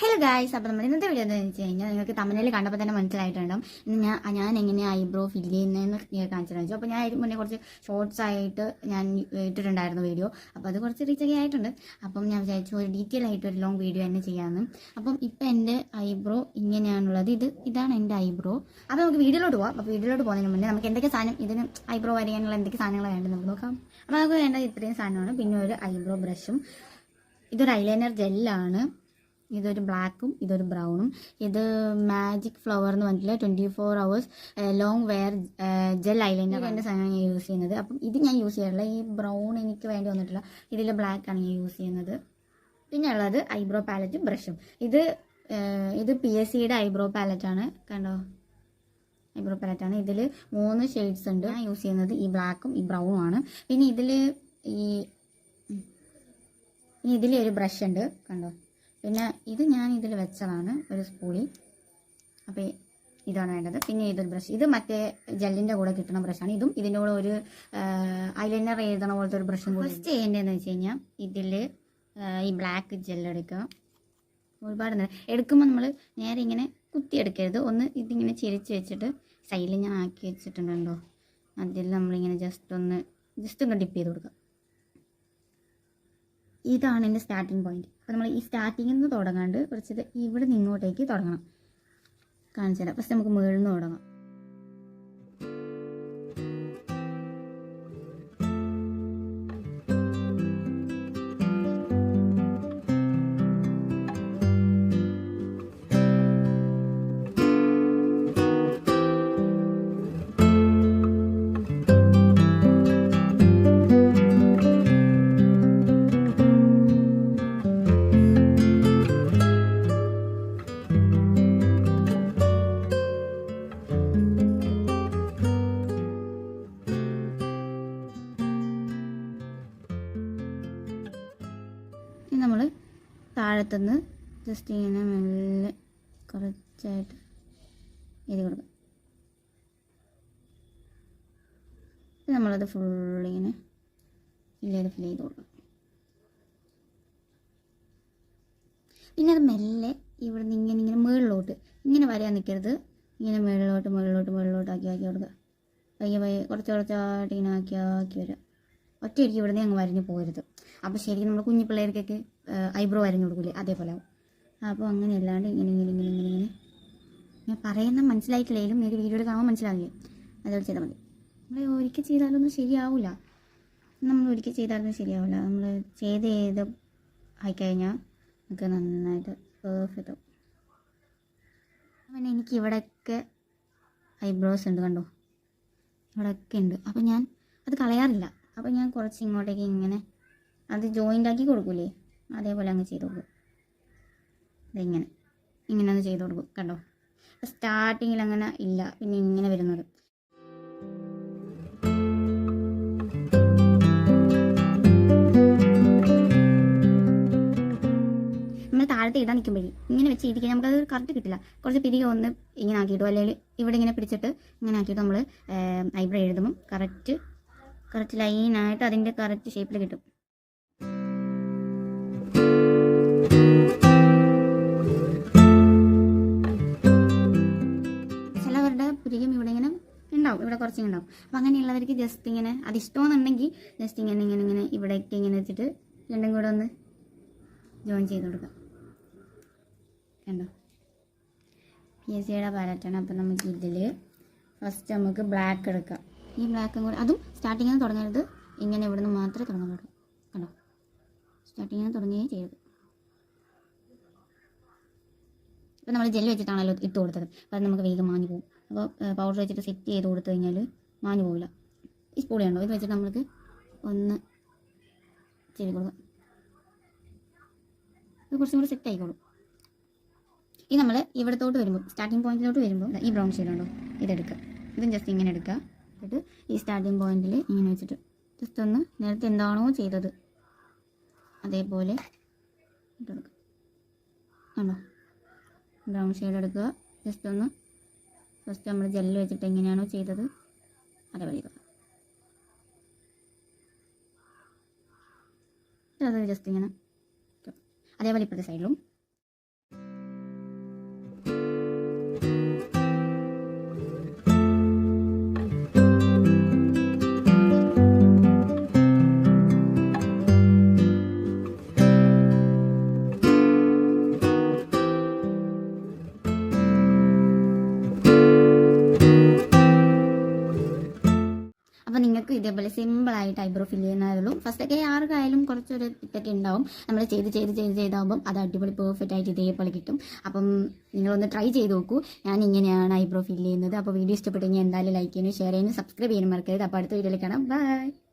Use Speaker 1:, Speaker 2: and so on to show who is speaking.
Speaker 1: Hello guys, അപ്പോൾ നമ്മൾ ഇന്നത്തെ വീഡിയോ എന്താണെന്ന് വെച്ച് കഴിഞ്ഞാൽ നിങ്ങൾക്ക് തമിഴിൽ കണ്ടപ്പോൾ തന്നെ മനസ്സിലായിട്ടുണ്ടാവും. ഞാൻ എങ്ങനെ ഐബ്രോ ഫില്ല് ചെയ്യുന്നതെന്ന് കാണിച്ചു കാണിച്ചു. അപ്പോൾ ഞാൻ മുന്നേ കുറച്ച് ഷോർട്സ് ആയിട്ട് ഞാൻ ഇട്ടിട്ടുണ്ടായിരുന്നു വീഡിയോ. അപ്പോൾ അത് കുറച്ച് റീച്ചൊക്കെ ആയിട്ടുണ്ട്. അപ്പം ഞാൻ വിചാരിച്ചു ഒരു ഡീറ്റെയിൽ ആയിട്ട് ഒരു ലോങ് വീഡിയോ തന്നെ ചെയ്യാമെന്ന്. അപ്പം ഇപ്പം എൻ്റെ ഐബ്രോ ഇങ്ങനെയാണുള്ളത്. ഇതാണ് എൻ്റെ ഐബ്രോ. അപ്പോൾ നമുക്ക് വീഡിയോയിലോട്ട് പോകാം. അപ്പോൾ വീഡിയോയിലോട്ട് പോകുന്നതിന് മുന്നേ നമുക്ക് എന്തൊക്കെ സാധനം ഇതിന് ഐബ്രോ വരയാനുള്ള എന്തൊക്കെ സാധനങ്ങൾ വേണ്ടത് നമുക്ക് നോക്കാം. അപ്പോൾ നമുക്ക് വേണ്ടത് ഇത്രയും സാധനമാണ്. പിന്നെ ഒരു ഐബ്രോ ബ്രഷും, ഇതൊരു ഐലൈനർ ജെല്ലാണ്, ഇതൊരു ബ്ലാക്കും ഇതൊരു ബ്രൗണും. ഇത് മാജിക് ഫ്ലവർ എന്ന് പറഞ്ഞിട്ടുള്ള 24 hours long wear gel eyeliner രണ്ട് സാധനമാണ് ഞാൻ യൂസ് ചെയ്യുന്നത്. അപ്പം ഇത് ഞാൻ യൂസ് ചെയ്യാറില്ല. ഈ ബ്രൗൺ എനിക്ക് വേണ്ടി വന്നിട്ടില്ല. ഇതിൽ ബ്ലാക്കാണ് ഞാൻ യൂസ് ചെയ്യുന്നത്. പിന്നെ ഉള്ളത് ഐബ്രോ പാലറ്റും ബ്രഷും. ഇത് PSCയുടെ ഐബ്രോ പാലറ്റാണ്. കണ്ടോ, ഐബ്രോ പാലറ്റാണ്. ഇതിൽ 3 ഷെയ്ഡ്സ് ഉണ്ട്. ഞാൻ യൂസ് ചെയ്യുന്നത് ഈ ബ്ലാക്കും ഈ ബ്രൗണും ആണ്. പിന്നെ ഇതിൽ ഒരു ബ്രഷ് ഉണ്ട്, കണ്ടോ. പിന്നെ ഇത് ഞാൻ ഇതിൽ വെച്ചതാണ്, ഒരു സ്പൂളി. അപ്പോൾ ഇതാണ് വേണ്ടത്. പിന്നെ ഇതൊരു ബ്രഷ്, ഇത് മറ്റേ ജെല്ലിൻ്റെ കൂടെ കിട്ടുന്ന ബ്രഷാണ്. ഇതും ഇതിൻ്റെ കൂടെ ഒരു ഐലൈനർ എഴുതണ പോലത്തെ ഒരു ബ്രഷും കൂടെ. ഫസ്റ്റ് ചെയ്യേണ്ടതെന്ന് വെച്ച് കഴിഞ്ഞാൽ ഇതിൽ ഈ ബ്ലാക്ക് ജെല്ലെടുക്കുക. ഒരുപാട് നേരം എടുക്കുമ്പോൾ നമ്മൾ നേരെ ഇങ്ങനെ കുത്തിയെടുക്കരുത്. ഒന്ന് ഇതിങ്ങനെ ചിരിച്ച് വെച്ചിട്ട് സൈഡിൽ ഞാൻ ആക്കി വെച്ചിട്ടുണ്ടോ, അതിൽ നമ്മളിങ്ങനെ ജസ്റ്റ് ഒന്ന് ഡിപ്പ് ചെയ്ത് കൊടുക്കുക. ഇതാണ് എൻ്റെ സ്റ്റാർട്ടിങ് പോയിന്റ്. അപ്പോൾ നമ്മൾ ഈ സ്റ്റാർട്ടിങ്ങിൽ നിന്ന് തുടങ്ങാണ്ട് കുറച്ച് ഇവിടെ നിന്ന് ഇങ്ങോട്ടേക്ക് തുടങ്ങണം. കാണിച്ചു തരാം. ഫസ്റ്റ് നമുക്ക് മുകളിൽ നിന്ന് തുടങ്ങാം. നമ്മൾ താഴത്തുനിന്ന് ജസ്റ്റ് ഇങ്ങനെ മെല്ലെ കുറച്ചായിട്ട് എഴുതി കൊടുക്കും. നമ്മളത് ഫുള്ളിങ്ങനെ ഫില്ല് ചെയ്ത് കൊടുക്കും. പിന്നെ അത് മെല്ലെ ഇവിടെ നിന്ന് ഇങ്ങനെ മുകളിലോട്ട് ഇങ്ങനെ വരാൻ നിൽക്കരുത്. ഇങ്ങനെ മുകളിലോട്ട് ആക്കി കൊടുക്കുക. പയ്യെ കുറച്ചായിട്ട് ഇങ്ങനെ ആക്കി വരിക. ഒറ്റയടിക്ക് ഇവിടെ നിന്ന് അങ്ങ് വരഞ്ഞ് പോകരുത്. അപ്പോൾ ശരിക്കും നമ്മൾ കുഞ്ഞു പിള്ളേർക്കൊക്കെ ഐബ്രോ വരഞ്ഞു കൊടുക്കില്ലേ, അതേപോലെ ആവും. അപ്പോൾ അങ്ങനെ അല്ലാണ്ട് ഇങ്ങനെ ഞാൻ പറയുന്ന മനസ്സിലായിട്ടില്ലെങ്കിലും നിങ്ങൾക്ക് വീഡിയോയിൽ കാണുമ്പോൾ മനസ്സിലാവില്ലേ, അതോടെ ചെയ്താൽ മതി. നമ്മൾ ഒരിക്കൽ ചെയ്താലൊന്നും ശരിയാവില്ല. നമ്മൾ ചെയ്ത് ആയിക്കഴിഞ്ഞാൽ നമുക്ക് നന്നായിട്ട് പെർഫെക്റ്റ് ആവും. പിന്നെ എനിക്ക് ഇവിടെയൊക്കെ ഐബ്രോസ് ഉണ്ട്, കണ്ടോ, ഇവിടെയൊക്കെ ഉണ്ട്. അപ്പോൾ ഞാൻ അത് കളയാറില്ല. അപ്പോൾ ഞാൻ കുറച്ച് ഇങ്ങോട്ടേക്ക് ഇങ്ങനെ അത് ജോയിൻ്റ് ആക്കി കൊടുക്കൂലേ, അതേപോലെ അങ്ങ് ചെയ്ത് കൊടുക്കും. ഇങ്ങനെ ഒന്ന് ചെയ്ത് കൊടുക്കും, കണ്ടോ. സ്റ്റാർട്ടിങ്ങിൽ അങ്ങനെ ഇല്ല, പിന്നെ ഇങ്ങനെ വരുന്നത്. നമ്മൾ താഴത്തെ ഇടാൻ നിൽക്കുമ്പോഴേ ഇങ്ങനെ വെച്ച് ഇരിക്കാൻ നമുക്കത് കറക്റ്റ് കിട്ടില്ല. കുറച്ച് പിരികെ ഒന്ന് ഇങ്ങനെ ആക്കിയിട്ടു, അല്ലെങ്കിൽ ഇവിടെ ഇങ്ങനെ പിടിച്ചിട്ട് ഇങ്ങനെ ആക്കിയിട്ട് നമ്മൾ ഐബ്രോ എഴുതുമ്പം കറക്റ്റ് ലൈനായിട്ട് അതിൻ്റെ കറക്റ്റ് ഷേപ്പിൽ കിട്ടും. ചിലവരുടെ പുരികം ഇവിടെ ഇങ്ങനെ ഉണ്ടാവും, ഇവിടെ കുറച്ചിങ്ങനെ ഉണ്ടാവും. അപ്പം അങ്ങനെയുള്ളവർക്ക് ജസ്റ്റ് ഇങ്ങനെ അതിഷ്ടമെന്നുണ്ടെങ്കിൽ ജസ്റ്റ് ഇങ്ങനെ ഇവിടേക്ക് ഇങ്ങനെ വെച്ചിട്ട് രണ്ടും കൂടെ ഒന്ന് ജോയിൻ ചെയ്ത് കൊടുക്കാം. കണ്ടോ, PSCയുടെ പാലറ്റാണ്. അപ്പം നമുക്ക് ഇതിൽ ഫസ്റ്റ് നമുക്ക് ബ്ലാക്ക് എടുക്കാം. ഈ ബ്ലാക്കും കൂടെ, അതും സ്റ്റാർട്ടിങ്ങിൽ നിന്ന് തുടങ്ങരുത്, ഇങ്ങനെ ഇവിടെ നിന്ന് മാത്രമേ തുടങ്ങാൻ പാടുള്ളൂ. കണ്ടോ, സ്റ്റാർട്ടിങ്ങിൽ നിന്ന് തുടങ്ങുകയും ചെയ്യരുത്. ഇപ്പോൾ നമ്മൾ ജെല്ല് വെച്ചിട്ടാണല്ലോ ഇട്ട് കൊടുത്തത്, അപ്പോൾ അത് നമുക്ക് വേഗം മാഞ്ഞു പോകും. അപ്പോൾ പൗഡർ വെച്ചിട്ട് സെറ്റ് ചെയ്ത് കൊടുത്തു കഴിഞ്ഞാൽ മാഞ്ഞു പോകില്ല. ഈ സ്പൂളി ഉണ്ടോ, ഇത് വെച്ചിട്ട് നമ്മൾക്ക് ഒന്ന് ചെയ്ത് കൊടുക്കാം. ഇത് കുറച്ചും കൂടി സെറ്റ് ആയിക്കോളും. ഈ നമ്മൾ ഇവിടത്തോട്ട് വരുമ്പോൾ, സ്റ്റാർട്ടിങ് പോയിന്റിലോട്ട് വരുമ്പോൾ ഈ ബ്രൗൺ ഷെയ്ഡ് ഉണ്ടോ, ഇതെടുക്കുക. ഇതും ജസ്റ്റ് ഇങ്ങനെ എടുക്കുക. എന്നിട്ട് ഈ സ്റ്റാർട്ടിങ് പോയിന്റിൽ ഇങ്ങനെ വെച്ചിട്ട് ജസ്റ്റ് ഒന്ന് നേരത്തെ എന്താണോ ചെയ്തത് അതേപോലെ ഇട്ടെടുക്കുക. കണ്ടോ, ബ്രൗൺ ഷെയ്ഡ് എടുക്കുക. ജസ്റ്റ് ഒന്ന് ഫസ്റ്റ് നമ്മൾ ജെല്ല് വെച്ചിട്ട് എങ്ങനെയാണോ ചെയ്തത് അതേപോലെ ചെയ്തത്. അത് ജസ്റ്റ് ഇങ്ങനെ അതേപോലെ ഇപ്പോഴത്തെ സൈഡിലും എല്ലാവർക്കും ഇതേപോലെ സിമ്പിളായിട്ട് ഐബ്രോ ഫില്ല് ചെയ്യുന്നതേ ഫസ്റ്റൊക്കെ ആർക്കായാലും കുറച്ചൊരു ഇതൊക്കെ ഉണ്ടാവും. നമ്മൾ ചെയ്താകുമ്പം അത് അടിപൊളി പെർഫെക്റ്റ് ആയിട്ട് ഇതേപോലെ കിട്ടും. അപ്പം നിങ്ങളൊന്ന് ട്രൈ ചെയ്ത് നോക്കൂ. ഞാൻ ഇങ്ങനെയാണ് ഐബ്രോ ഫില്ല് ചെയ്യുന്നത്. അപ്പോൾ വീഡിയോ ഇഷ്ടപ്പെട്ടെങ്കിൽ എന്തായാലും ലൈക്ക് ചെയ്യാനും ഷെയർ ചെയ്യാനും സബ്സ്ക്രൈബ് ചെയ്യാനും മറക്കരുത്. അപ്പോൾ അടുത്ത വീഡിയോയിൽ കാണാം. ബൈ.